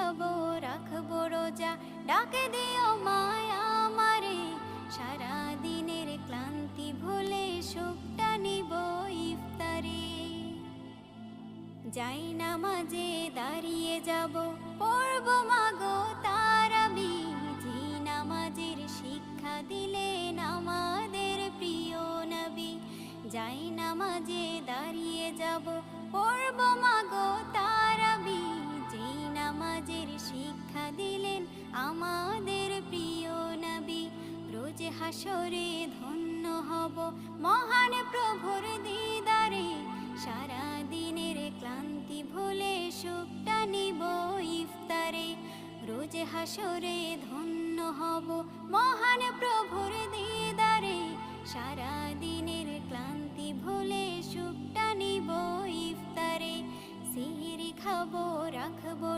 খাবো রাখবো রোজা, ডাকে দিও মায়া আমারে, সারা দিনের ক্লান্তি ভুলে সুখটা নিব ইফতারে। যাই নামাজে দাঁড়িয়ে যাব, পড়ব মাগো তারাবি, যে নামাজের শিক্ষা দিলেন আমাদের প্রিয় নবী। যাই নামাজে দাঁড়িয়ে যাব, পড়ব মাগো তারাবি, যে নামাজের শিক্ষা দিলেন আমাদের প্রিয় নবী। রোজ হাসরে ধন্য হব মহান প্রভুর দিদারে, সারা দিনের ক্লান্তি ভুলে সুখটা নিব ইফতারে। রোজ হাসরে ধন্য হব মহান প্রভুর দিদারে, সারা দিনের ক্লান্তি ভুলে সুখটা নিব ইফতারে। সিহরি খাবো রাখবো